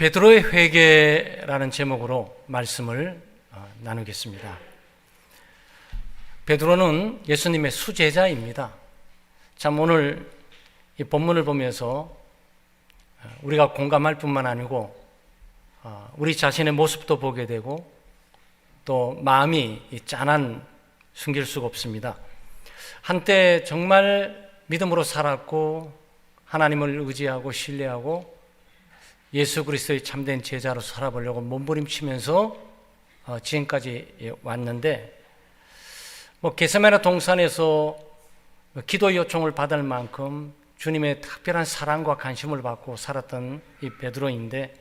베드로의 회개라는 제목으로 말씀을 나누겠습니다. 베드로는 예수님의 수제자입니다. 참 오늘 이 본문을 보면서 우리가 공감할 뿐만 아니고 우리 자신의 모습도 보게 되고 또 마음이 짠한 숨길 수가 없습니다. 한때 정말 믿음으로 살았고 하나님을 의지하고 신뢰하고 예수 그리스도의 참된 제자로 살아보려고 몸부림치면서 지금까지 왔는데 겟세마네 동산에서 기도 요청을 받을 만큼 주님의 특별한 사랑과 관심을 받고 살았던 이 베드로인데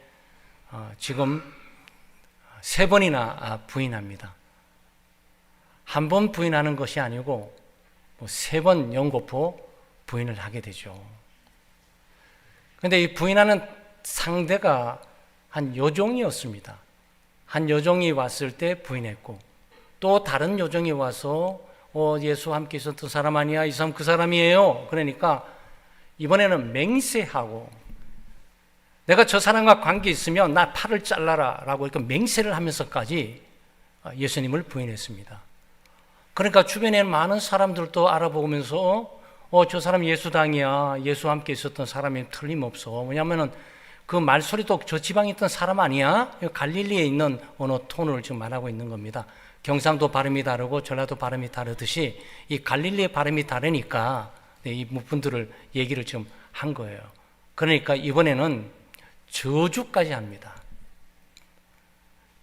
지금 3번이나 부인합니다. 한 번 부인하는 것이 아니고 3번 연거푸 부인을 하게 되죠. 그런데 이 부인하는 상대가 한 여종이었습니다. 한 여종이 왔을 때 부인했고 또 다른 여종이 와서 예수와 함께 있었던 사람 아니야? 이 사람 그 사람이에요. 그러니까 이번에는 맹세하고 내가 저 사람과 관계 있으면 나 팔을 잘라라 라고 이렇게 맹세를 하면서까지 예수님을 부인했습니다. 그러니까 주변에 많은 사람들도 알아보면서 저 사람 예수당이야. 예수와 함께 있었던 사람이 틀림없어. 왜냐하면 그 말소리도 저 지방에 있던 사람 아니야? 갈릴리에 있는 어느 톤을 지금 말하고 있는 겁니다. 경상도 발음이 다르고 전라도 발음이 다르듯이 이 갈릴리의 발음이 다르니까 이 분들을 얘기를 지금 한 거예요. 그러니까 이번에는 저주까지 합니다.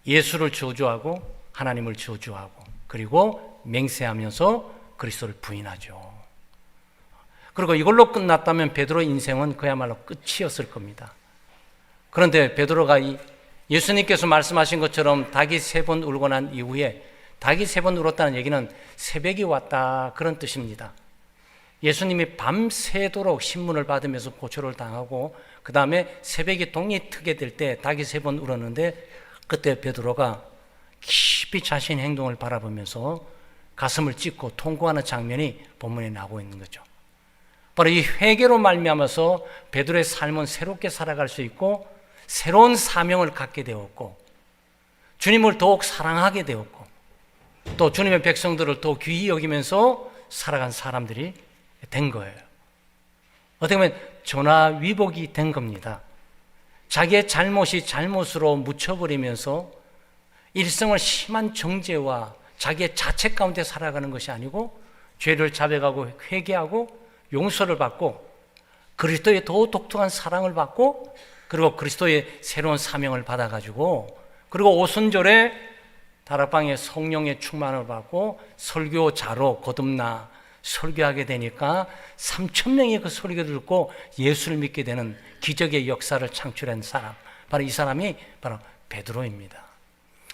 예수를 저주하고 하나님을 저주하고 그리고 맹세하면서 그리스도를 부인하죠. 그리고 이걸로 끝났다면 베드로의 인생은 그야말로 끝이었을 겁니다. 그런데 베드로가 예수님께서 말씀하신 것처럼 닭이 3번 울고 난 이후에 닭이 3번 울었다는 얘기는 새벽이 왔다 그런 뜻입니다. 예수님이 밤새도록 신문을 받으면서 고초를 당하고 그 다음에 새벽이 동이 트게 될 때 닭이 3번 울었는데 그때 베드로가 깊이 자신의 행동을 바라보면서 가슴을 찢고 통곡하는 장면이 본문에 나오고 있는 거죠. 바로 이 회개로 말미암아서 베드로의 삶은 새롭게 살아갈 수 있고 새로운 사명을 갖게 되었고 주님을 더욱 사랑하게 되었고 또 주님의 백성들을 더 귀히 여기면서 살아간 사람들이 된 거예요. 어떻게 보면 전화위복이 된 겁니다. 자기의 잘못이 잘못으로 묻혀버리면서 일생을 심한 정죄와 자기의 자책 가운데 살아가는 것이 아니고 죄를 자백하고 회개하고 용서를 받고 그리스도의 더 독특한 사랑을 받고 그리고 그리스도의 새로운 사명을 받아가지고 그리고 오순절에 다락방에 성령의 충만을 받고 설교자로 거듭나 설교하게 되니까 3,000명이 그 설교 듣고 예수를 믿게 되는 기적의 역사를 창출한 사람, 바로 이 사람이 바로 베드로입니다.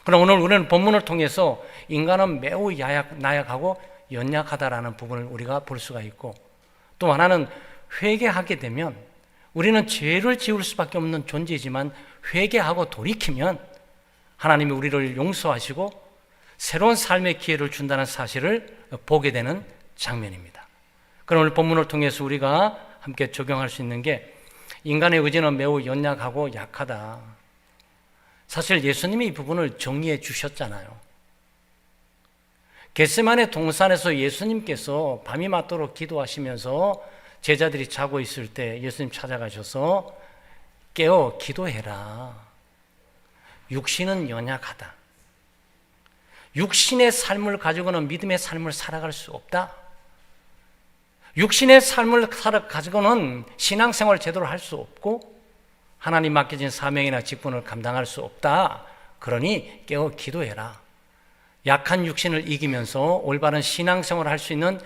그럼 오늘 우리는 본문을 통해서 인간은 매우 나약하고 연약하다라는 부분을 우리가 볼 수가 있고 또 하나는 회개하게 되면 우리는 죄를 지을 수밖에 없는 존재이지만 회개하고 돌이키면 하나님이 우리를 용서하시고 새로운 삶의 기회를 준다는 사실을 보게 되는 장면입니다. 그럼 오늘 본문을 통해서 우리가 함께 적용할 수 있는 게 인간의 의지는 매우 연약하고 약하다. 사실 예수님이 이 부분을 정리해 주셨잖아요. 겟세마네 동산에서 예수님께서 밤이 맞도록 기도하시면서 제자들이 자고 있을 때 예수님 찾아가셔서 깨어 기도해라. 육신은 연약하다. 육신의 삶을 가지고는 믿음의 삶을 살아갈 수 없다. 육신의 삶을 가지고는 신앙생활을 제대로 할 수 없고 하나님 맡겨진 사명이나 직분을 감당할 수 없다. 그러니 깨어 기도해라. 약한 육신을 이기면서 올바른 신앙생활을 할 수 있는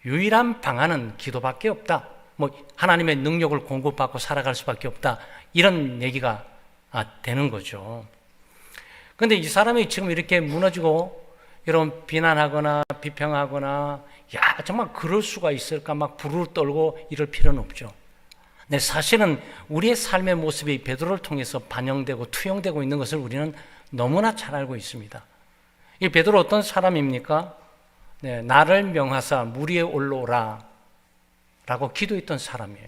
유일한 방안은 기도밖에 없다. 하나님의 능력을 공급받고 살아갈 수밖에 없다. 이런 얘기가 되는 거죠. 그런데 이 사람이 지금 이렇게 무너지고 이런 비난하거나 비평하거나 정말 그럴 수가 있을까 막 부르르 떨고 이럴 필요는 없죠. 근데 사실은 우리의 삶의 모습이 베드로를 통해서 반영되고 투영되고 있는 것을 우리는 너무나 잘 알고 있습니다. 이 베드로 어떤 사람입니까? 나를 명하사 물 위에 올라오라 라고 기도했던 사람이에요.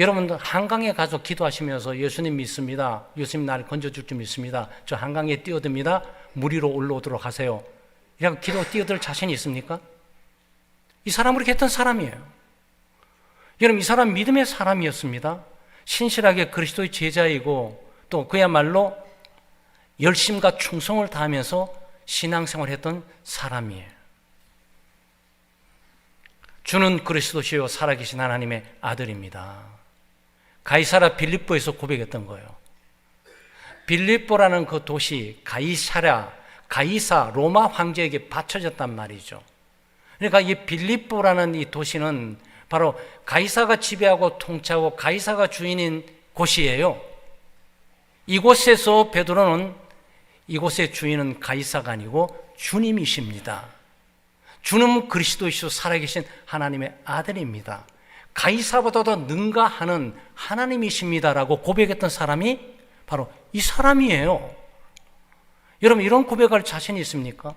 여러분 한강에 가서 기도하시면서 예수님 믿습니다. 예수님 나를 건져줄 줄 믿습니다. 저 한강에 뛰어듭니다. 물 위로 올라오도록 하세요. 이렇게 기도 뛰어들 자신이 있습니까? 이 사람은 그렇게 했던 사람이에요. 여러분 이 사람 믿음의 사람이었습니다. 신실하게 그리스도의 제자이고 또 그야말로 열심과 충성을 다하면서 신앙생활을 했던 사람이에요. 주는 그리스도시요 살아계신 하나님의 아들입니다. 가이사라 빌립보에서 고백했던 거예요. 빌립보라는 그 도시 가이사 로마 황제에게 바쳐졌단 말이죠. 그러니까 이 빌립보라는 이 도시는 바로 가이사가 지배하고 통치하고 가이사가 주인인 곳이에요. 이곳에서 베드로는 이곳의 주인은 가이사가 아니고 주님이십니다. 주는 그리스도이시오 살아계신 하나님의 아들입니다. 가이사보다도 능가하는 하나님이십니다라고 고백했던 사람이 바로 이 사람이에요. 여러분 이런 고백할 자신이 있습니까?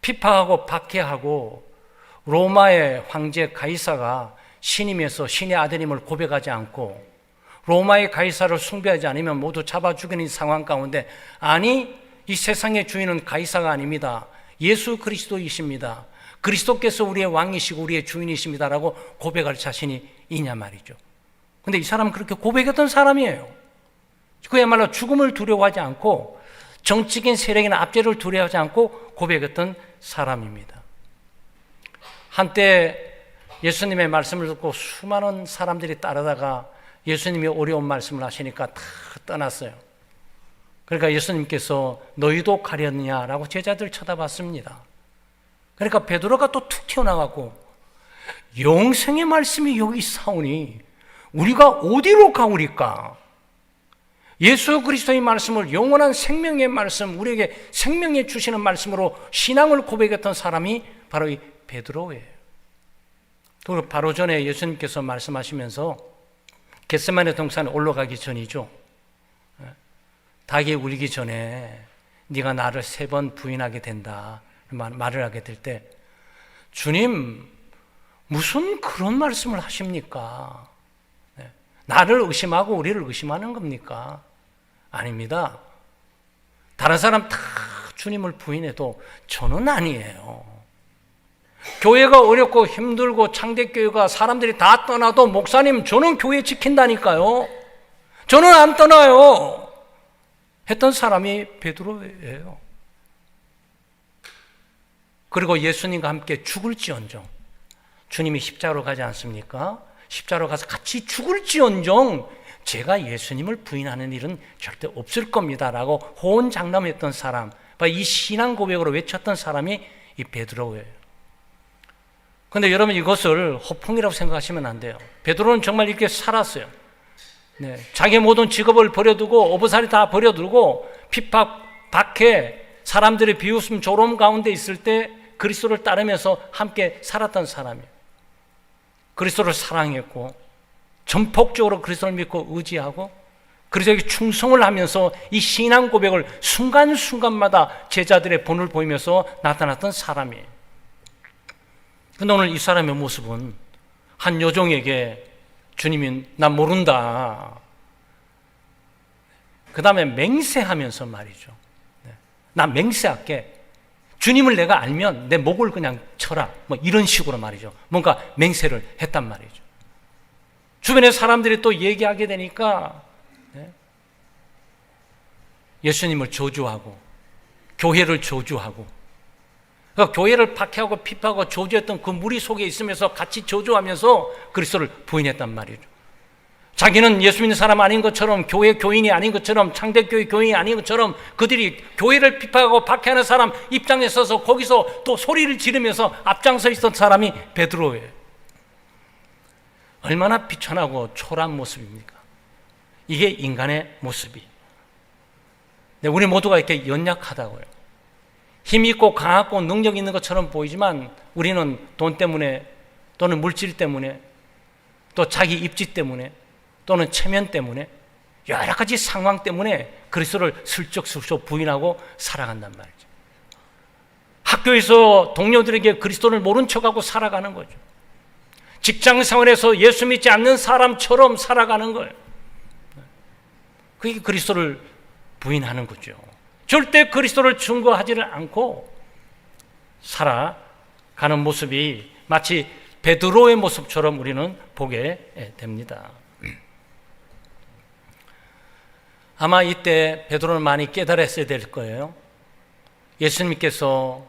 피파하고 박해하고 로마의 황제 가이사가 신임에서 신의 아들임을 고백하지 않고 로마의 가이사를 숭배하지 않으면 모두 잡아 죽이는 상황 가운데 아니 이 세상의 주인은 가이사가 아닙니다. 예수 그리스도이십니다. 그리스도께서 우리의 왕이시고 우리의 주인이십니다라고 고백할 자신이 있냐 말이죠. 근데 이 사람은 그렇게 고백했던 사람이에요. 그야말로 죽음을 두려워하지 않고 정치적인 세력이나 압제를 두려워하지 않고 고백했던 사람입니다. 한때 예수님의 말씀을 듣고 수많은 사람들이 따르다가 예수님이 어려운 말씀을 하시니까 다 떠났어요. 그러니까 예수님께서 너희도 가렸느냐라고 제자들 쳐다봤습니다. 그러니까 베드로가 또 툭 튀어나가고 영생의 말씀이 여기 있사오니 우리가 어디로 가오리까? 예수 그리스도의 말씀을 영원한 생명의 말씀, 우리에게 생명에 주시는 말씀으로 신앙을 고백했던 사람이 바로 이 베드로예요. 그리고 바로 전에 예수님께서 말씀하시면서 겟세마네 동산에 올라가기 전이죠. 닭이 울기 전에 네가 나를 3번 부인하게 된다 말을 하게 될 때 주님 무슨 그런 말씀을 하십니까? 나를 의심하고 우리를 의심하는 겁니까? 아닙니다. 다른 사람 다 주님을 부인해도 저는 아니에요. 교회가 어렵고 힘들고 창대교회가 사람들이 다 떠나도 목사님 저는 교회 지킨다니까요. 저는 안 떠나요. 했던 사람이 베드로예요. 그리고 예수님과 함께 죽을지언정 주님이 십자가로 가지 않습니까? 십자가로 가서 같이 죽을지언정 제가 예수님을 부인하는 일은 절대 없을 겁니다 라고 호언장담했던 사람, 이 신앙 고백으로 외쳤던 사람이 이 베드로예요. 그런데 여러분 이것을 허풍이라고 생각하시면 안 돼요. 베드로는 정말 이렇게 살았어요. 자기의 모든 직업을 버려두고 어부살이 다 버려두고 핍박, 박해, 사람들의 비웃음, 조롱 가운데 있을 때 그리스도를 따르면서 함께 살았던 사람이에요. 그리스도를 사랑했고 전폭적으로 그리스도를 믿고 의지하고 그리스도에게 충성을 하면서 이 신앙 고백을 순간순간마다 제자들의 본을 보이면서 나타났던 사람이에요. 그런데 오늘 이 사람의 모습은 한 여종에게 주님이 난 모른다. 그 다음에 맹세하면서 말이죠. 난 맹세할게. 주님을 내가 알면 내 목을 그냥 쳐라. 뭐 이런 식으로 말이죠. 뭔가 맹세를 했단 말이죠. 주변의 사람들이 또 얘기하게 되니까 예수님을 저주하고 교회를 저주하고 그러니까 교회를 박해하고 핍하고 저주했던 그 무리 속에 있으면서 같이 저주하면서 그리스도를 부인했단 말이죠. 자기는 예수 믿는 사람 아닌 것처럼 교회 교인이 아닌 것처럼 창대교회 교인이 아닌 것처럼 그들이 교회를 핍하고 박해하는 사람 입장에 서서 거기서 또 소리를 지르면서 앞장서 있던 사람이 베드로예요. 얼마나 비천하고 초라한 모습입니까? 이게 인간의 모습이. 우리 모두가 이렇게 연약하다고요. 힘 있고 강하고 능력 있는 것처럼 보이지만 우리는 돈 때문에 또는 물질 때문에 또 자기 입지 때문에 또는 체면 때문에 여러 가지 상황 때문에 그리스도를 슬쩍슬쩍 부인하고 살아간단 말이죠. 학교에서 동료들에게 그리스도를 모른 척하고 살아가는 거죠. 직장 생활에서 예수 믿지 않는 사람처럼 살아가는 거예요. 그게 그리스도를 부인하는 거죠. 절대 그리스도를 증거하지를 않고 살아가는 모습이 마치 베드로의 모습처럼 우리는 보게 됩니다. 아마 이때 베드로는 많이 깨달았어야 될 거예요. 예수님께서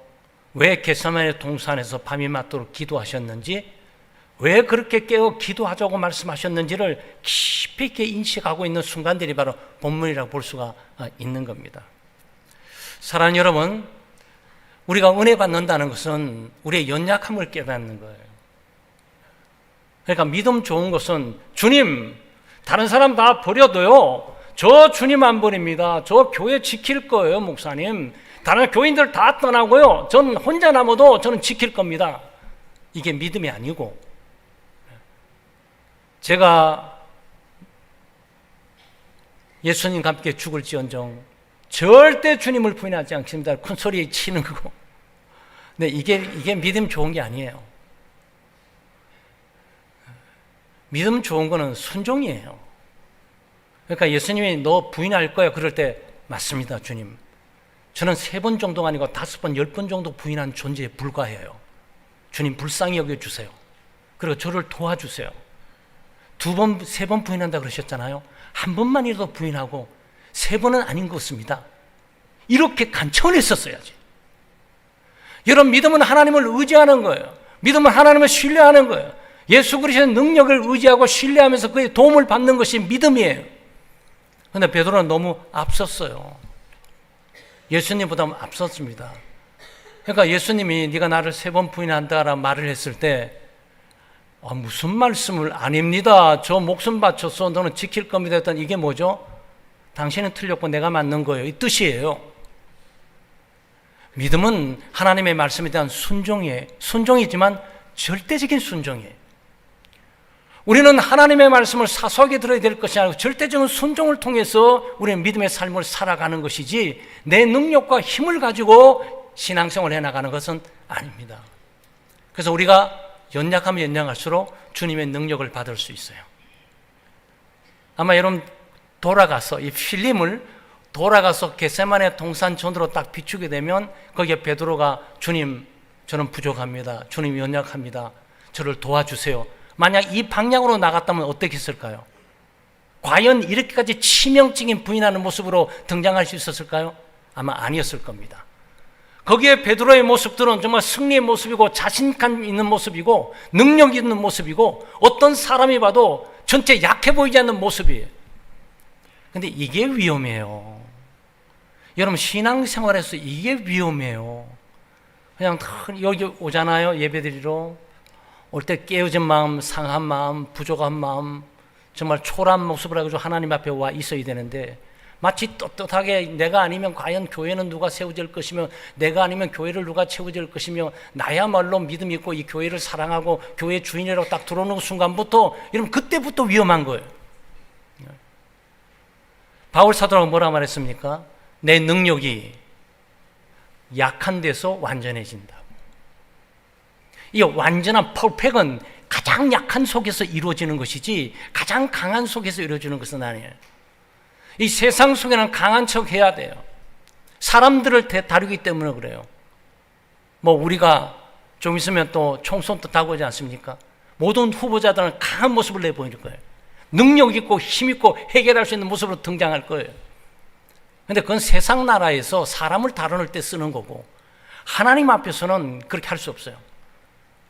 왜 겟세마네 동산에서 밤이 맞도록 기도하셨는지, 왜 그렇게 깨어 기도하자고 말씀하셨는지를 깊이 있게 인식하고 있는 순간들이 바로 본문이라고 볼 수가 있는 겁니다. 사랑하는 여러분, 우리가 은혜 받는다는 것은 우리의 연약함을 깨닫는 거예요. 그러니까 믿음 좋은 것은 주님, 다른 사람 다 버려도요, 저 주님 안 버립니다. 저 교회 지킬 거예요, 목사님. 다른 교인들 다 떠나고요, 전 혼자 남아도 저는 지킬 겁니다. 이게 믿음이 아니고, 제가 예수님과 함께 죽을지언정 절대 주님을 부인하지 않습니다. 큰 소리 치는 거고. 근데 이게 믿음 좋은 게 아니에요. 믿음 좋은 거는 순종이에요. 그러니까 예수님이 너 부인할 거야 그럴 때, 맞습니다 주님, 저는 3번 정도가 아니고 5번, 10번 정도 부인한 존재에 불과해요. 주님 불쌍히 여겨주세요. 그리고 저를 도와주세요. 2번, 3번 부인한다 그러셨잖아요. 한 번만이라도 부인하고 3번은 아닌 것 같습니다. 이렇게 간청했었어야지. 여러분, 믿음은 하나님을 의지하는 거예요. 믿음은 하나님을 신뢰하는 거예요. 예수 그리스도의 능력을 의지하고 신뢰하면서 그의 도움을 받는 것이 믿음이에요. 그런데 베드로는 너무 앞섰어요. 예수님보다 앞섰습니다. 그러니까 예수님이 네가 나를 3번 부인한다라는 말을 했을 때, 무슨 말씀을, 아닙니다, 저 목숨 바쳐서 너는 지킬 겁니다 했더니, 이게 뭐죠? 당신은 틀렸고 내가 맞는 거예요, 이 뜻이에요. 믿음은 하나님의 말씀에 대한 순종이에요. 순종이지만 절대적인 순종이에요. 우리는 하나님의 말씀을 사소하게 들어야 될 것이 아니고 절대적인 순종을 통해서 우리의 믿음의 삶을 살아가는 것이지, 내 능력과 힘을 가지고 신앙생활을 해나가는 것은 아닙니다. 그래서 우리가 연약하면 연약할수록 주님의 능력을 받을 수 있어요. 아마 여러분 돌아가서 이 필름을 돌아가서 겟세마네 동산 전으로 딱 비추게 되면 거기에 베드로가 주님 저는 부족합니다. 주님 연약합니다. 저를 도와주세요. 만약 이 방향으로 나갔다면 어떻게 했을까요? 과연 이렇게까지 치명적인 부인하는 모습으로 등장할 수 있었을까요? 아마 아니었을 겁니다. 거기에 베드로의 모습들은 정말 승리의 모습이고 자신감 있는 모습이고 능력 있는 모습이고 어떤 사람이 봐도 전체 약해 보이지 않는 모습이에요. 근데 이게 위험해요. 여러분, 신앙생활에서 이게 위험해요. 그냥 여기 오잖아요, 예배드리러. 올 때 깨어진 마음, 상한 마음, 부족한 마음, 정말 초라한 모습을 가지고 하나님 앞에 와 있어야 되는데, 마치 떳떳하게 내가 아니면 과연 교회는 누가 세워질 것이며, 내가 아니면 교회를 누가 채워질 것이며, 나야말로 믿음 있고 이 교회를 사랑하고 교회 주인이라고 딱 들어오는 순간부터, 여러분 그때부터 위험한 거예요. 바울 사도가 뭐라 말했습니까? 내 능력이 약한 데서 완전해진다. 이 완전한 퍼펙은 가장 약한 속에서 이루어지는 것이지 가장 강한 속에서 이루어지는 것은 아니에요. 이 세상 속에는 강한 척 해야 돼요. 사람들을 다루기 때문에 그래요. 뭐 우리가 좀 있으면 또 총선도 다가오지 않습니까? 모든 후보자들은 강한 모습을 내보일 거예요. 능력 있고 힘 있고 해결할 수 있는 모습으로 등장할 거예요. 그런데 그건 세상 나라에서 사람을 다루는 때 쓰는 거고, 하나님 앞에서는 그렇게 할 수 없어요.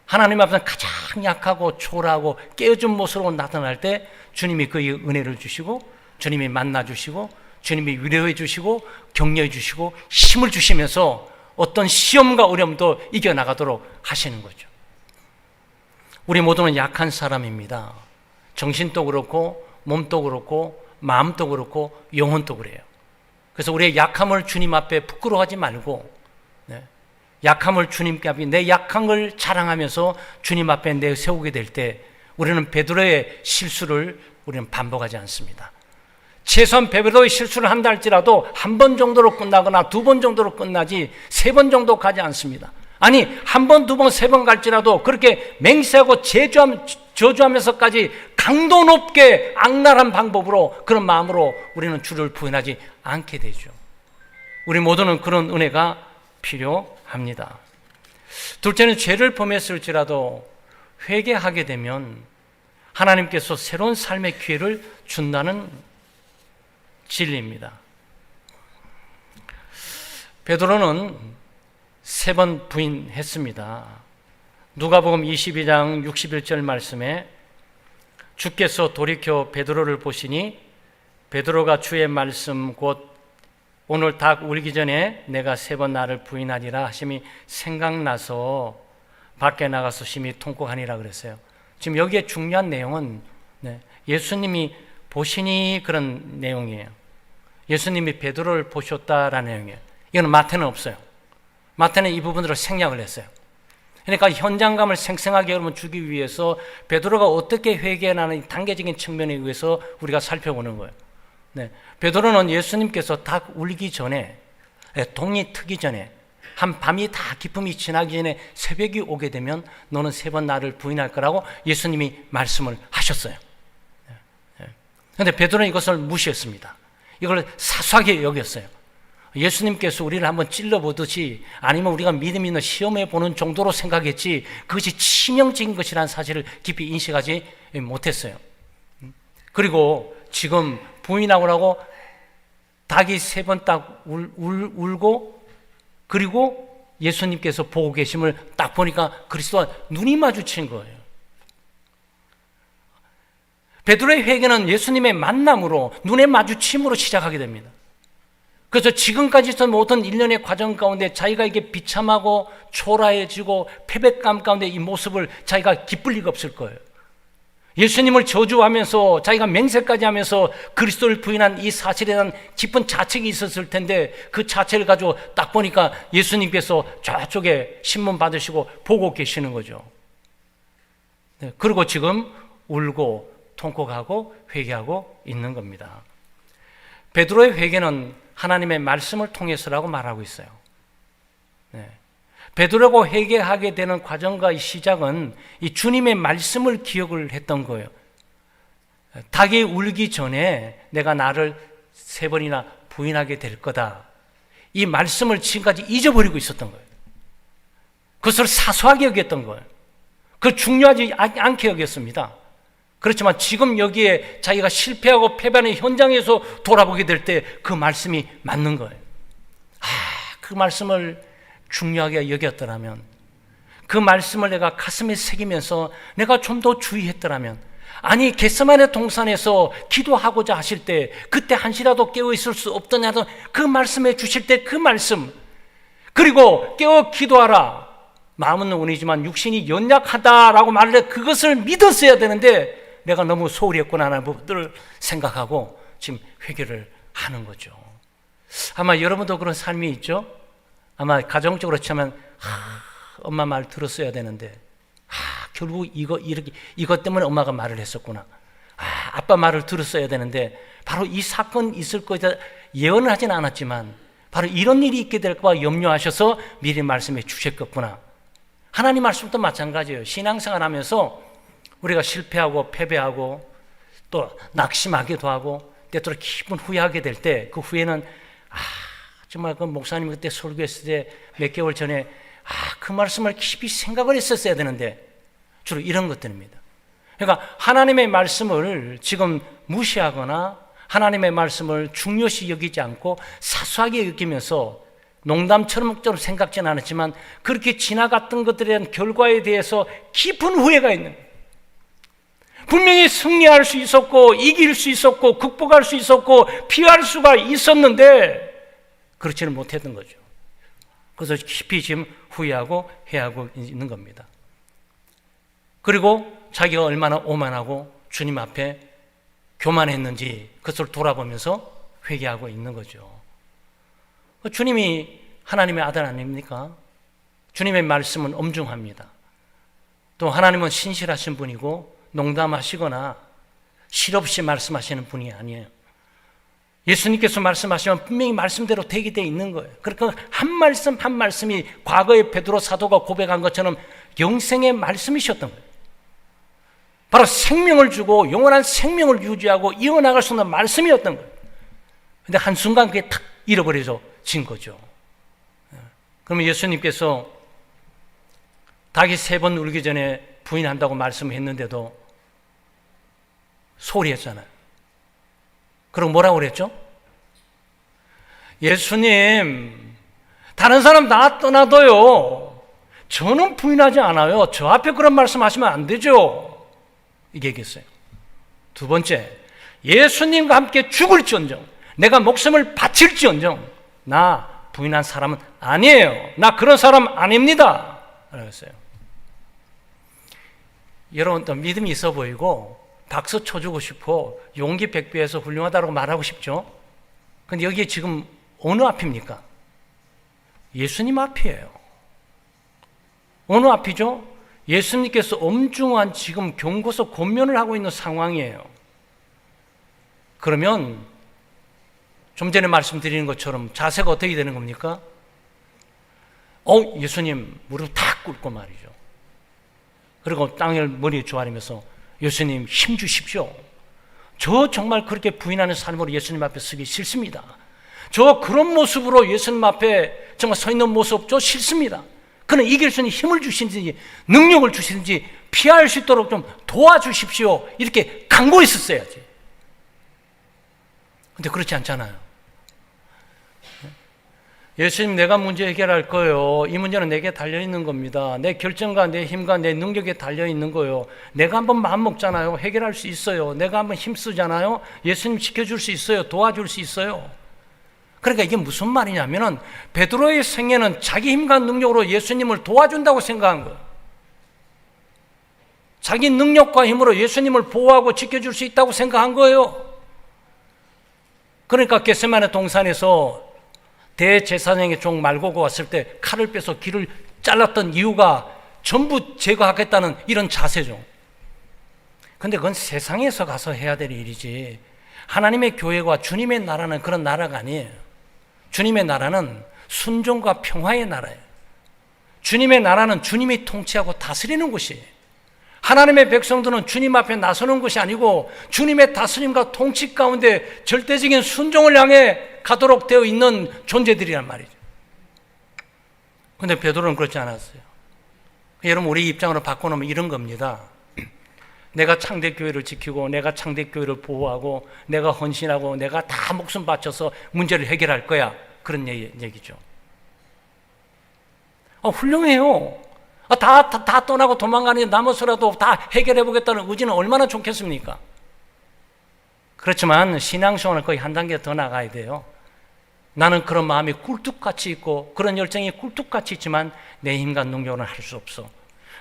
하나님 앞에서는 가장 약하고 초라하고 깨어진 모습으로 나타날 때 주님이 그의 은혜를 주시고, 주님이 만나주시고, 주님이 위로해 주시고, 격려해 주시고, 힘을 주시면서 어떤 시험과 어려움도 이겨나가도록 하시는 거죠. 우리 모두는 약한 사람입니다. 정신도 그렇고 몸도 그렇고 마음도 그렇고 영혼도 그래요. 그래서 우리의 약함을 주님 앞에 부끄러워하지 말고, 약함을 주님께 앞에 내 약한 걸 자랑하면서 주님 앞에 내세우게 될 때 우리는 베드로의 실수를 우리는 반복하지 않습니다. 최소한 베드로의 실수를 한다 할지라도 한 번 정도로 끝나거나 2번 정도로 끝나지 3번 정도 가지 않습니다. 아니 한 번, 두 번, 세 번 갈지라도 그렇게 맹세하고 저주하면서까지 강도 높게 악랄한 방법으로 그런 마음으로 우리는 주를 부인하지 않게 되죠. 우리 모두는 그런 은혜가 필요합니다. 둘째는 죄를 범했을지라도 회개하게 되면 하나님께서 새로운 삶의 기회를 준다는 진리입니다. 베드로는 3번 부인했습니다. 누가복음 22장 61절 말씀에 주께서 돌이켜 베드로를 보시니 베드로가 주의 말씀 곧 오늘 닭 울기 전에 내가 3번 나를 부인하리라 하심이 생각나서 밖에 나가서 심히 통곡하니라 그랬어요. 지금 여기에 중요한 내용은 예수님이 보시니 그런 내용이에요. 예수님이 베드로를 보셨다라는 내용이에요. 이거는 마태는 없어요. 마태는 이 부분으로 생략을 했어요. 그러니까 현장감을 생생하게 여러분 주기 위해서 베드로가 어떻게 회개하는 단계적인 측면에 의해서 우리가 살펴보는 거예요. 베드로는 예수님께서 닭 울기 전에, 동이 트기 전에, 한 밤이 다 기쁨이 지나기 전에 새벽이 오게 되면 너는 3번 나를 부인할 거라고 예수님이 말씀을 하셨어요. 그런데 베드로는 이것을 무시했습니다. 이걸 사소하게 여겼어요. 예수님께서 우리를 한번 찔러보듯이 아니면 우리가 믿음 있는 시험해 보는 정도로 생각했지 그것이 치명적인 것이라는 사실을 깊이 인식하지 못했어요. 그리고 지금 부인하고 닭이 3번 딱 울고 그리고 예수님께서 보고 계심을 딱 보니까 그리스도와 눈이 마주친 거예요. 베드로의 회개는 예수님의 만남으로 눈의 마주침으로 시작하게 됩니다. 그래서 지금까지 있던 모든 일련의 과정 가운데 자기가 이게 비참하고 초라해지고 패배감 가운데 이 모습을 자기가 기쁠 리가 없을 거예요. 예수님을 저주하면서 자기가 맹세까지 하면서 그리스도를 부인한 이 사실에 대한 깊은 자책이 있었을 텐데 그 자책을 가지고 딱 보니까 예수님께서 저쪽에 신문 받으시고 보고 계시는 거죠. 그리고 지금 울고 통곡하고 회개하고 있는 겁니다. 베드로의 회개는 하나님의 말씀을 통해서라고 말하고 있어요. 베드로가 회개하게 되는 과정과 이 시작은 이 주님의 말씀을 기억을 했던 거예요. 닭이 울기 전에 내가 나를 3번이나 부인하게 될 거다. 이 말씀을 지금까지 잊어버리고 있었던 거예요. 그것을 사소하게 여겼던 거예요. 그 중요하지 않게 여겼습니다. 그렇지만 지금 여기에 자기가 실패하고 패배하는 현장에서 돌아보게 될 때 그 말씀이 맞는 거예요. 그 말씀을 중요하게 여겼더라면, 그 말씀을 내가 가슴에 새기면서 내가 좀 더 주의했더라면, 아니 겟세마네 동산에서 기도하고자 하실 때 그때 한시라도 깨어 있을 수 없더냐도 그 말씀해 주실 때 그 말씀, 그리고 깨어 기도하라, 마음은 운이지만 육신이 연약하다라고 말을 해 그것을 믿었어야 되는데 내가 너무 소홀히 했구나 하는 부분들을 생각하고 지금 회개를 하는 거죠. 아마 여러분도 그런 삶이 있죠? 아마 가정적으로 치면 엄마 말 들었어야 되는데 결국 이것 때문에 엄마가 말을 했었구나. 아빠 말을 들었어야 되는데 바로 이 사건이 있을 거다 예언을 하진 않았지만 바로 이런 일이 있게 될까 봐 염려하셔서 미리 말씀해 주셨겠구나. 하나님 말씀도 마찬가지예요. 신앙생활 하면서 우리가 실패하고 패배하고 또 낙심하기도 하고 때때로 깊은 후회하게 될 때 그 후회는 정말 그 목사님이 그때 설교했을 때 몇 개월 전에 그 말씀을 깊이 생각을 했었어야 되는데 주로 이런 것들입니다. 그러니까 하나님의 말씀을 지금 무시하거나 하나님의 말씀을 중요시 여기지 않고 사소하게 여기면서 농담처럼 생각지는 않았지만 그렇게 지나갔던 것들에 대한 결과에 대해서 깊은 후회가 있는 거예요. 분명히 승리할 수 있었고 이길 수 있었고 극복할 수 있었고 피할 수가 있었는데 그렇지는 못했던 거죠. 그래서 깊이 지금 후회하고 해하고 있는 겁니다. 그리고 자기가 얼마나 오만하고 주님 앞에 교만했는지 그것을 돌아보면서 회개하고 있는 거죠. 주님이 하나님의 아들 아닙니까? 주님의 말씀은 엄중합니다. 또 하나님은 신실하신 분이고 농담하시거나 실없이 말씀하시는 분이 아니에요. 예수님께서 말씀하시면 분명히 말씀대로 되게 돼 있는 거예요. 그러니까 한 말씀 한 말씀이 과거에 베드로 사도가 고백한 것처럼 영생의 말씀이셨던 거예요. 바로 생명을 주고 영원한 생명을 유지하고 이어나갈 수 있는 말씀이었던 거예요. 근데 한순간 그게 탁 잃어버려진 거죠. 그러면 예수님께서 닭이 3번 울기 전에 부인한다고 말씀했는데도 소리했잖아요. 그리고 뭐라고 그랬죠? 예수님, 다른 사람 다 떠나도요, 저는 부인하지 않아요. 저 앞에 그런 말씀 하시면 안 되죠. 이게 얘기했어요. 두 번째, 예수님과 함께 죽을지언정, 내가 목숨을 바칠지언정, 나 부인한 사람은 아니에요. 나 그런 사람 아닙니다. 그랬어요. 여러분, 또 믿음이 있어 보이고 박수 쳐주고 싶어, 용기 백배해서 훌륭하다고 말하고 싶죠. 근데 여기에 지금 어느 앞입니까? 예수님 앞이에요. 어느 앞이죠? 예수님께서 엄중한 지금 경고서 권면을 하고 있는 상황이에요. 그러면 좀 전에 말씀드리는 것처럼 자세가 어떻게 되는 겁니까? 예수님 무릎 탁 꿇고 말이죠. 그리고 땅을 머리에 조아리면서 예수님 힘 주십시오. 저 정말 그렇게 부인하는 삶으로 예수님 앞에 서기 싫습니다. 저 그런 모습으로 예수님 앞에 정말 서 있는 모습 저 싫습니다. 그는 이길 수 있는 힘을 주시든지 능력을 주시든지 피할 수 있도록 좀 도와주십시오. 이렇게 간구했었어야지. 근데 그렇지 않잖아요. 예수님, 내가 문제 해결할 거예요. 이 문제는 내게 달려있는 겁니다. 내 결정과 내 힘과 내 능력에 달려있는 거예요. 내가 한번 마음 먹잖아요. 해결할 수 있어요. 내가 한번 힘쓰잖아요. 예수님 지켜줄 수 있어요. 도와줄 수 있어요. 그러니까 이게 무슨 말이냐면은 베드로의 생애는 자기 힘과 능력으로 예수님을 도와준다고 생각한 거예요. 자기 능력과 힘으로 예수님을 보호하고 지켜줄 수 있다고 생각한 거예요. 그러니까 겟세마네 동산에서 대제사장의 종 말고가 왔을 때 칼을 빼서 귀를 잘랐던 이유가 전부 제거하겠다는 이런 자세죠. 근데 그건 세상에서 가서 해야 될 일이지, 하나님의 교회와 주님의 나라는 그런 나라가 아니에요. 주님의 나라는 순종과 평화의 나라예요. 주님의 나라는 주님이 통치하고 다스리는 곳이에요. 하나님의 백성들은 주님 앞에 나서는 것이 아니고 주님의 다스림과 통치 가운데 절대적인 순종을 향해 가도록 되어 있는 존재들이란 말이죠. 그런데 베드로는 그렇지 않았어요. 여러분, 우리 입장으로 바꿔놓으면 이런 겁니다. 내가 창대교회를 지키고 내가 창대교회를 보호하고 내가 헌신하고 내가 다 목숨 바쳐서 문제를 해결할 거야, 그런 얘기죠. 훌륭해요. 다 떠나고 도망가는 남아서라도 다 해결해보겠다는 의지는 얼마나 좋겠습니까? 그렇지만 신앙생활은 거의 한 단계 더 나가야 돼요. 나는 그런 마음이 꿀뚝같이 있고 그런 열정이 꿀뚝같이 있지만 내 힘과 능력으로는 할 수 없어.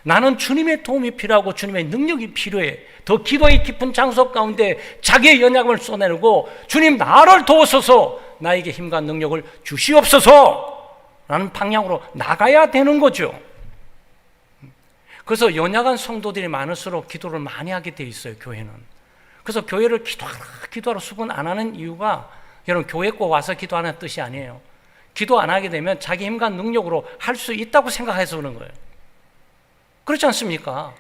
나는 주님의 도움이 필요하고 주님의 능력이 필요해. 더 기도의 깊은 장소 가운데 자기의 연약함을 쏟아내고 주님, 나를 도우소서, 나에게 힘과 능력을 주시옵소서 라는 방향으로 나가야 되는 거죠. 그래서 연약한 성도들이 많을수록 기도를 많이 하게 돼 있어요, 교회는. 그래서 교회를 기도하러 수분 안 하는 이유가, 여러분, 교회 꼭 와서 기도하는 뜻이 아니에요. 기도 안 하게 되면 자기 힘과 능력으로 할 수 있다고 생각해서 그런 거예요. 그렇지 않습니까?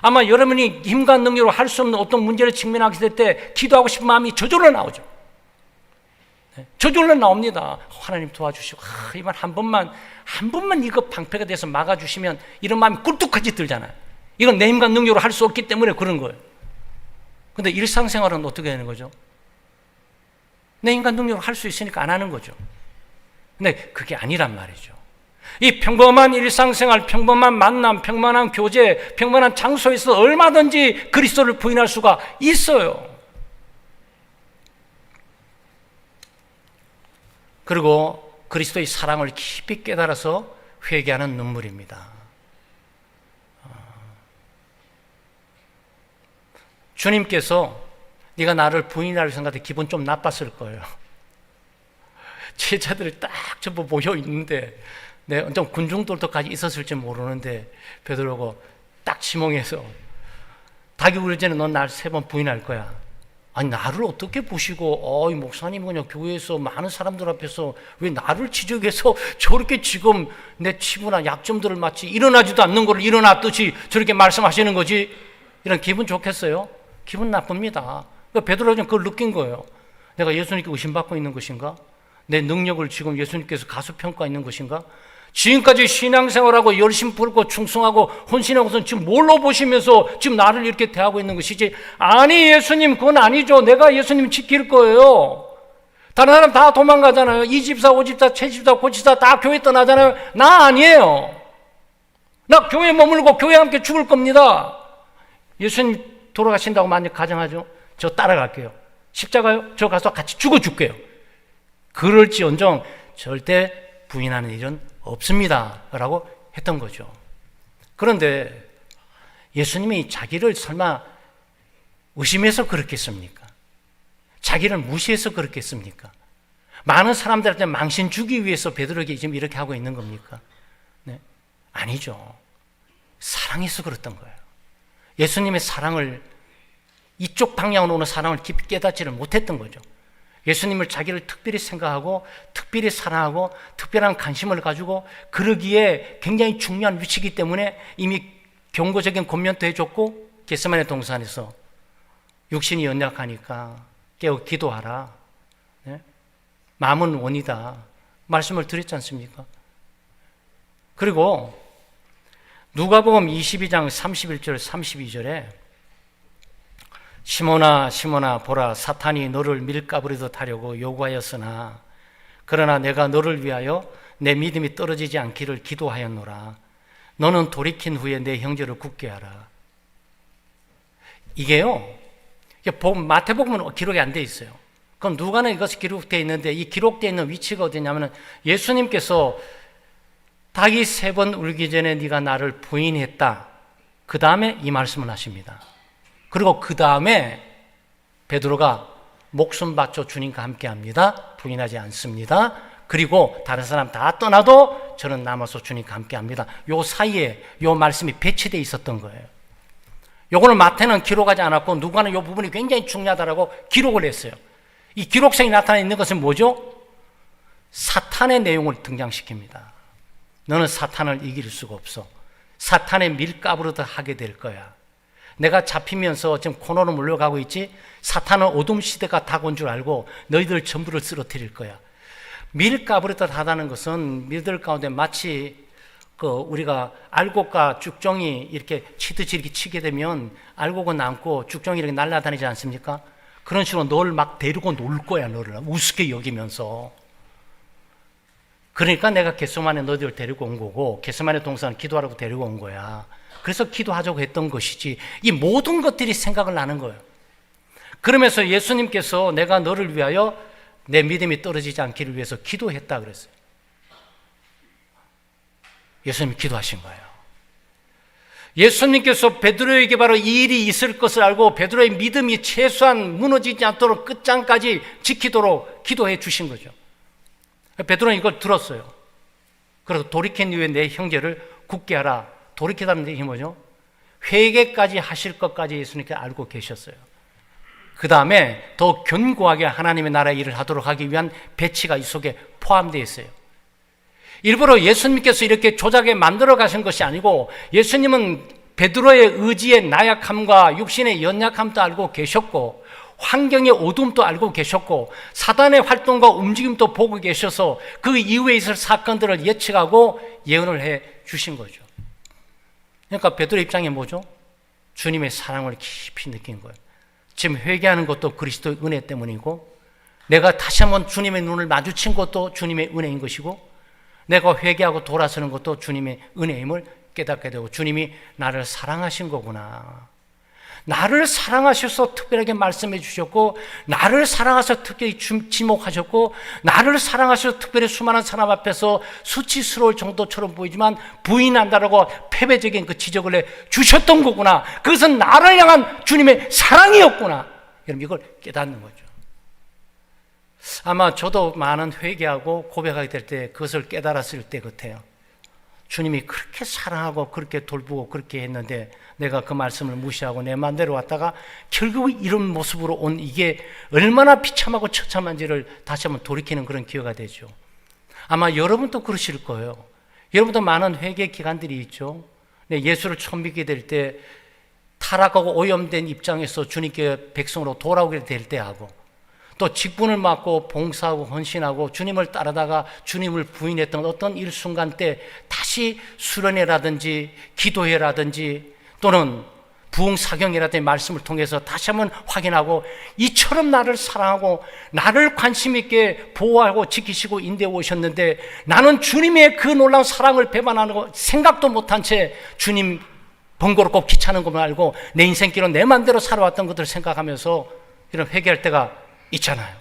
아마 여러분이 힘과 능력으로 할 수 없는 어떤 문제를 직면하게 될 때 기도하고 싶은 마음이 저절로 나오죠. 저절로 나옵니다. 하나님 도와주시고, 이번 한 번만 이거 방패가 돼서 막아주시면, 이런 마음이 꿀뚝하게 들잖아요. 이건 내 힘과 능력으로 할 수 없기 때문에 그런 거예요. 근데 일상생활은 어떻게 되는 거죠? 내 힘과 능력으로 할 수 있으니까 안 하는 거죠. 근데 그게 아니란 말이죠. 이 평범한 일상생활, 평범한 만남, 평범한 교제, 평범한 장소에서 얼마든지 그리스도를 부인할 수가 있어요. 그리고 그리스도의 사랑을 깊이 깨달아서 회개하는 눈물입니다. 주님께서 네가 나를 부인할 생각에 기분 좀 나빴을 거예요. 제자들이 딱 전부 모여 있는데, 좀 군중돌도까지 있었을지 모르는데 베드로가 딱 지몽해서 닭이 울기 전에 넌 날 3번 부인할 거야. 아니 나를 어떻게 보시고 이 목사님 그냥 교회에서 많은 사람들 앞에서 왜 나를 지적해서 저렇게 지금 내 치부나 약점들을 마치 일어나지도 않는 걸 일어났듯이 저렇게 말씀하시는 거지? 이런 기분 좋겠어요? 기분 나쁩니다. 그러니까 베드로는 그걸 느낀 거예요. 내가 예수님께 의심받고 있는 것인가? 내 능력을 지금 예수님께서 가수평가하는 것인가? 지금까지 신앙생활하고 열심 풀고 충성하고 헌신하고선 지금 뭘로 보시면서 지금 나를 이렇게 대하고 있는 것이지? 아니 예수님 그건 아니죠. 내가 예수님 지킬 거예요. 다른 사람 다 도망가잖아요. 이 집사, 오 집사, 최 집사, 고 집사 다 교회 떠나잖아요. 나 아니에요. 나 교회에 머물고 교회에 함께 죽을 겁니다. 예수님 돌아가신다고 만약 가정하죠. 저 따라갈게요. 십자가요? 저 가서 같이 죽어줄게요. 그럴지언정 절대 부인하는 일은 없습니다 라고 했던 거죠. 그런데 예수님이 자기를 설마 의심해서 그렇겠습니까? 자기를 무시해서 그렇겠습니까? 많은 사람들한테 망신 주기 위해서 베드로에게 지금 이렇게 하고 있는 겁니까? 네? 아니죠. 사랑해서 그랬던 거예요. 예수님의 사랑을, 이쪽 방향으로 오는 사랑을 깊이 깨닫지를 못했던 거죠. 예수님을 자기를 특별히 생각하고 특별히 사랑하고 특별한 관심을 가지고 그러기에 굉장히 중요한 위치이기 때문에 이미 경고적인 권면도 해줬고 겟세마네 동산에서 육신이 연약하니까 깨어 기도하라. 네? 마음은 원이다. 말씀을 드렸지 않습니까? 그리고 누가복음 22장 31절 32절에 시몬아 시몬아 보라 사탄이 너를 밀가부리듯 하려고 요구하였으나 그러나 내가 너를 위하여 내 믿음이 떨어지지 않기를 기도하였노라. 너는 돌이킨 후에 내 형제를 굳게 하라. 이게요, 마태복음은 기록이 안 돼 있어요. 그럼 누가는 이것이 기록되어 있는데 이 기록되어 있는 위치가 어디냐면 예수님께서 닭이 3번 울기 전에 네가 나를 부인했다. 그 다음에 이 말씀을 하십니다. 그리고 그 다음에 베드로가 목숨 바쳐 주님과 함께 합니다. 부인하지 않습니다. 그리고 다른 사람 다 떠나도 저는 남아서 주님과 함께 합니다. 요 사이에 요 말씀이 배치되어 있었던 거예요. 요거는 마태는 기록하지 않았고 누가는 요 부분이 굉장히 중요하다라고 기록을 했어요. 이 기록성이 나타나 있는 것은 뭐죠? 사탄의 내용을 등장시킵니다. 너는 사탄을 이길 수가 없어. 사탄의 밀가부르듯 하게 될 거야. 내가 잡히면서 지금 코너로 몰려가고 있지? 사탄은 어둠 시대가 다가온 줄 알고 너희들 전부를 쓰러뜨릴 거야. 밀가부르듯 하다는 것은 밀들 가운데 마치 우리가 알곡과 쭉정이 이렇게 치듯이 이렇게 치게 되면 알곡은 남고 쭉정이 이렇게 날아다니지 않습니까? 그런 식으로 너를 막 데리고 놀 거야. 너를 우습게 여기면서. 그러니까 내가 겟세마네 너희들 데리고 온 거고 겟세마네 동산 기도하라고 데리고 온 거야. 그래서 기도하자고 했던 것이지 이 모든 것들이 생각을 나는 거예요. 그러면서 예수님께서 내가 너를 위하여 내 믿음이 떨어지지 않기를 위해서 기도했다 그랬어요. 예수님이 기도하신 거예요. 예수님께서 베드로에게 바로 이 일이 있을 것을 알고 베드로의 믿음이 최소한 무너지지 않도록 끝장까지 지키도록 기도해 주신 거죠. 베드로는 이걸 들었어요. 그래서 돌이킨 이후에 내 형제를 굳게 하라. 돌이키다는 얘기 뭐죠? 회개까지 하실 것까지 예수님께 알고 계셨어요. 그 다음에 더 견고하게 하나님의 나라의 일을 하도록 하기 위한 배치가 이 속에 포함되어 있어요. 일부러 예수님께서 이렇게 조작에 만들어 가신 것이 아니고 예수님은 베드로의 의지의 나약함과 육신의 연약함도 알고 계셨고 환경의 어둠도 알고 계셨고 사단의 활동과 움직임도 보고 계셔서 그 이후에 있을 사건들을 예측하고 예언을 해 주신 거죠. 그러니까 베드로의 입장이 뭐죠? 주님의 사랑을 깊이 느낀 거예요. 지금 회개하는 것도 그리스도의 은혜 때문이고 내가 다시 한번 주님의 눈을 마주친 것도 주님의 은혜인 것이고 내가 회개하고 돌아서는 것도 주님의 은혜임을 깨닫게 되고 주님이 나를 사랑하신 거구나. 나를 사랑하셔서 특별하게 말씀해 주셨고 나를 사랑하셔서 특별히 지목하셨고 나를 사랑하셔서 특별히 수많은 사람 앞에서 수치스러울 정도처럼 보이지만 부인한다라고 패배적인 그 지적을 해 주셨던 거구나. 그것은 나를 향한 주님의 사랑이었구나. 여러분 이걸 깨닫는 거죠. 아마 저도 많은 회개하고 고백하게 될 때 그것을 깨달았을 때 같아요. 주님이 그렇게 사랑하고 그렇게 돌보고 그렇게 했는데 내가 그 말씀을 무시하고 내 마음대로 왔다가 결국 이런 모습으로 온 이게 얼마나 비참하고 처참한지를 다시 한번 돌이키는 그런 기회가 되죠. 아마 여러분도 그러실 거예요. 여러분도 많은 회개 기간들이 있죠. 예수를 처음 믿게 될 때 타락하고 오염된 입장에서 주님께 백성으로 돌아오게 될 때하고 또 직분을 맡고 봉사하고 헌신하고 주님을 따르다가 주님을 부인했던 어떤 일순간 때 다시 수련회라든지 기도회라든지 또는 부흥사경이라든지 말씀을 통해서 다시 한번 확인하고 이처럼 나를 사랑하고 나를 관심 있게 보호하고 지키시고 인도해 오셨는데 나는 주님의 그 놀라운 사랑을 배반하는 거 생각도 못한 채 주님 번거롭고 귀찮은 것만 알고 내 인생길은 내 맘대로 살아왔던 것들을 생각하면서 이런 회개할 때가 있잖아요.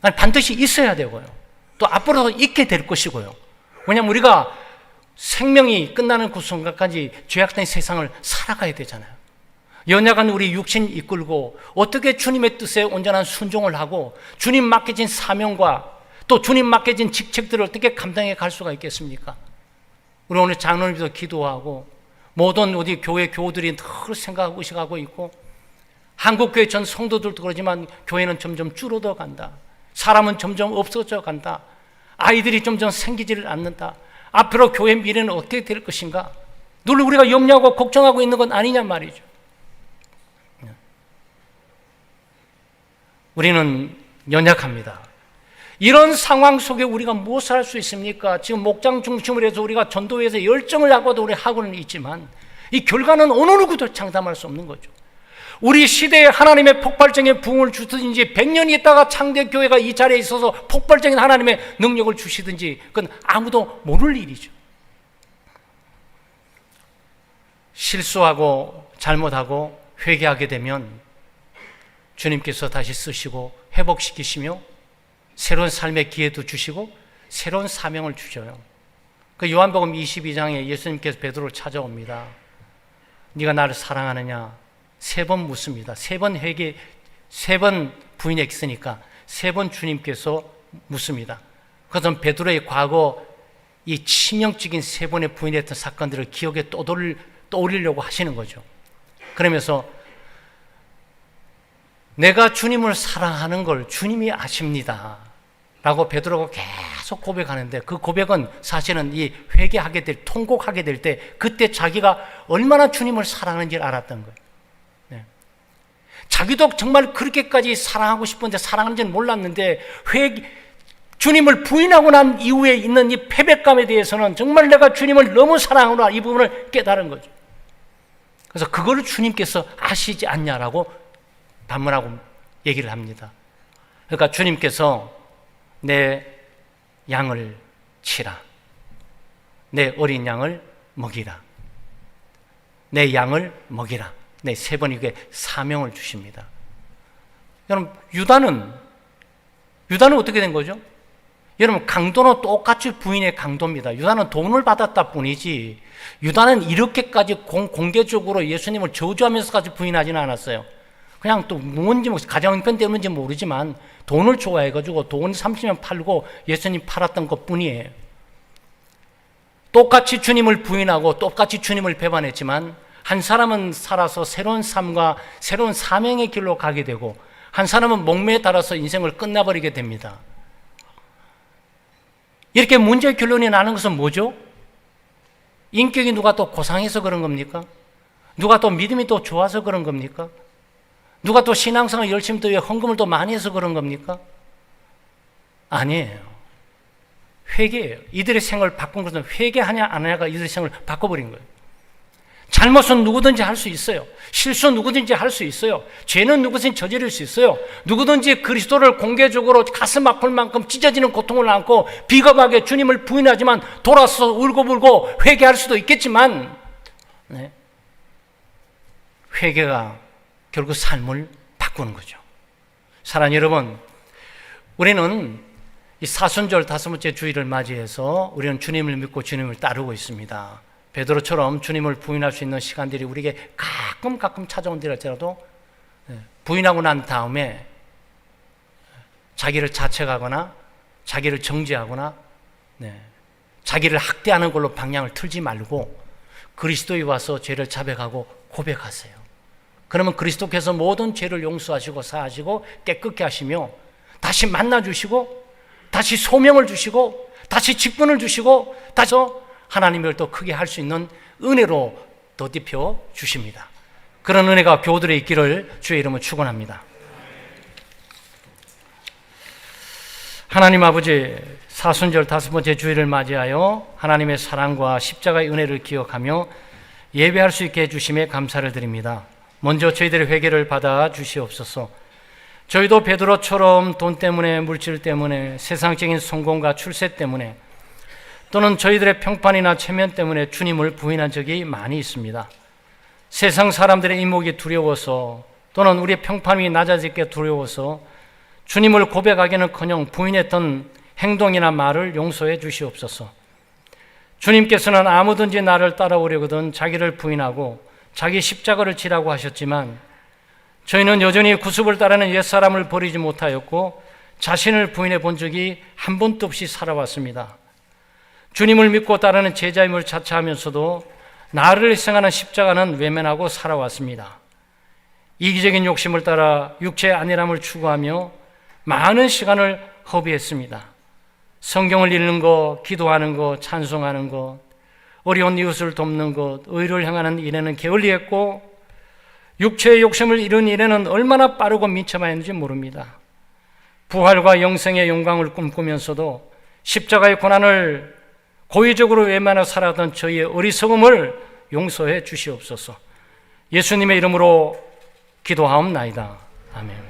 아니, 반드시 있어야 되고요. 또 앞으로도 있게 될 것이고요. 왜냐하면 우리가 생명이 끝나는 그 순간까지 죄악된 세상을 살아가야 되잖아요. 연약한 우리 육신 이끌고 어떻게 주님의 뜻에 온전한 순종을 하고 주님 맡겨진 사명과 또 주님 맡겨진 직책들을 어떻게 감당해 갈 수가 있겠습니까? 우리 오늘 장로님도 기도하고 모든 어디 교회 교우들이 늘 생각하고 의식하고 있고 한국교회 전 성도들도 그러지만 교회는 점점 줄어들어 간다. 사람은 점점 없어져 간다. 아이들이 점점 생기지를 않는다. 앞으로 교회 미래는 어떻게 될 것인가? 늘 우리가 염려하고 걱정하고 있는 건 아니냐 말이죠. 우리는 연약합니다. 이런 상황 속에 우리가 무엇을 할 수 있습니까? 지금 목장 중심으로 해서 우리가 전도회에서 열정을 하고도 우리 하고는 있지만 이 결과는 어느 누구도 장담할 수 없는 거죠. 우리 시대에 하나님의 폭발적인 부흥을 주시든지 100년 있다가 창대교회가 이 자리에 있어서 폭발적인 하나님의 능력을 주시든지 그건 아무도 모를 일이죠. 실수하고 잘못하고 회개하게 되면 주님께서 다시 쓰시고 회복시키시며 새로운 삶의 기회도 주시고 새로운 사명을 주셔요. 그 요한복음 22장에 예수님께서 베드로를 찾아옵니다. 네가 나를 사랑하느냐? 3번 묻습니다. 3번 회개, 3번 부인했으니까 3번 주님께서 묻습니다. 그것은 베드로의 과거 이 치명적인 3번의 부인했던 사건들을 기억에 떠올리려고 하시는 거죠. 그러면서 내가 주님을 사랑하는 걸 주님이 아십니다 라고 베드로가 계속 고백하는데 그 고백은 사실은 이 회개하게 될, 통곡하게 될 때 그때 자기가 얼마나 주님을 사랑하는지를 알았던 거예요. 자기도 정말 그렇게까지 사랑하고 싶은데 사랑하는지는 몰랐는데 주님을 부인하고 난 이후에 있는 이 패배감에 대해서는 정말 내가 주님을 너무 사랑하구나 이 부분을 깨달은 거죠. 그래서 그걸 주님께서 아시지 않냐라고 반문하고 얘기를 합니다. 그러니까 주님께서 내 양을 치라. 내 어린 양을 먹이라. 내 양을 먹이라. 네, 3번 이게 사명을 주십니다. 여러분, 유다는 어떻게 된 거죠? 여러분, 강도는 똑같이 부인의 강도입니다. 유다는 돈을 받았다 뿐이지, 유다는 이렇게까지 공개적으로 예수님을 저주하면서까지 부인하지는 않았어요. 그냥 또 뭔지 가정 형편 때문인지 모르지만 돈을 좋아해가지고 돈 30년 팔고 예수님 팔았던 것 뿐이에요. 똑같이 주님을 부인하고 똑같이 주님을 배반했지만 한 사람은 살아서 새로운 삶과 새로운 사명의 길로 가게 되고 한 사람은 목매에 따라서 인생을 끝나버리게 됩니다. 이렇게 문제의 결론이 나는 것은 뭐죠? 인격이 누가 또 고상해서 그런 겁니까? 누가 또 믿음이 또 좋아서 그런 겁니까? 누가 또 신앙생활 열심히 또 헌금을 또 많이 해서 그런 겁니까? 아니에요. 회개예요. 이들의 생을 바꾼 것은 회개하냐 안 하냐가 이들의 생을 바꿔버린 거예요. 잘못은 누구든지 할 수 있어요. 실수 누구든지 할 수 있어요. 죄는 누구든지 저지를 수 있어요. 누구든지 그리스도를 공개적으로 가슴 아플 만큼 찢어지는 고통을 안고 비겁하게 주님을 부인하지만 돌아서 울고불고 회개할 수도 있겠지만 네. 회개가 결국 삶을 바꾸는 거죠. 사랑하는 여러분, 우리는 이 사순절 5번째 주일을 맞이해서 우리는 주님을 믿고 주님을 따르고 있습니다. 베드로처럼 주님을 부인할 수 있는 시간들이 우리에게 가끔 찾아온다 할지라도 부인하고 난 다음에 자기를 자책하거나 자기를 정죄하거나 자기를 학대하는 걸로 방향을 틀지 말고 그리스도에 와서 죄를 자백하고 고백하세요. 그러면 그리스도께서 모든 죄를 용서하시고 사하시고 깨끗게 하시며 다시 만나주시고 다시 소명을 주시고 다시 직분을 주시고 다시 하나님을 더 크게 할 수 있는 은혜로 덧입혀 주십니다. 그런 은혜가 교우들의 있기를 주의 이름으로 축원합니다. 하나님 아버지, 사순절 5번째 주일을 맞이하여 하나님의 사랑과 십자가의 은혜를 기억하며 예배할 수 있게 해주심에 감사를 드립니다. 먼저 저희들의 회개를 받아 주시옵소서. 저희도 베드로처럼 돈 때문에, 물질 때문에, 세상적인 성공과 출세 때문에 또는 저희들의 평판이나 체면 때문에 주님을 부인한 적이 많이 있습니다. 세상 사람들의 이목이 두려워서 또는 우리의 평판이 낮아지게 두려워서 주님을 고백하기는커녕 부인했던 행동이나 말을 용서해 주시옵소서. 주님께서는 아무든지 나를 따라오려거든 자기를 부인하고 자기 십자가를 지라고 하셨지만 저희는 여전히 구습을 따르는 옛사람을 버리지 못하였고 자신을 부인해 본 적이 한 번도 없이 살아왔습니다. 주님을 믿고 따르는 제자임을 자처하면서도 나를 희생하는 십자가는 외면하고 살아왔습니다. 이기적인 욕심을 따라 육체의 안일함을 추구하며 많은 시간을 허비했습니다. 성경을 읽는 것, 기도하는 것, 찬송하는 것, 어려운 이웃을 돕는 것, 의를 행하는 일에는 게을리했고 육체의 욕심을 이룬 일에는 얼마나 빠르고 민첩하였는지 모릅니다. 부활과 영생의 영광을 꿈꾸면서도 십자가의 고난을 고의적으로 외면하며 살아가던 저희의 어리석음을 용서해 주시옵소서. 예수님의 이름으로 기도하옵나이다. 아멘.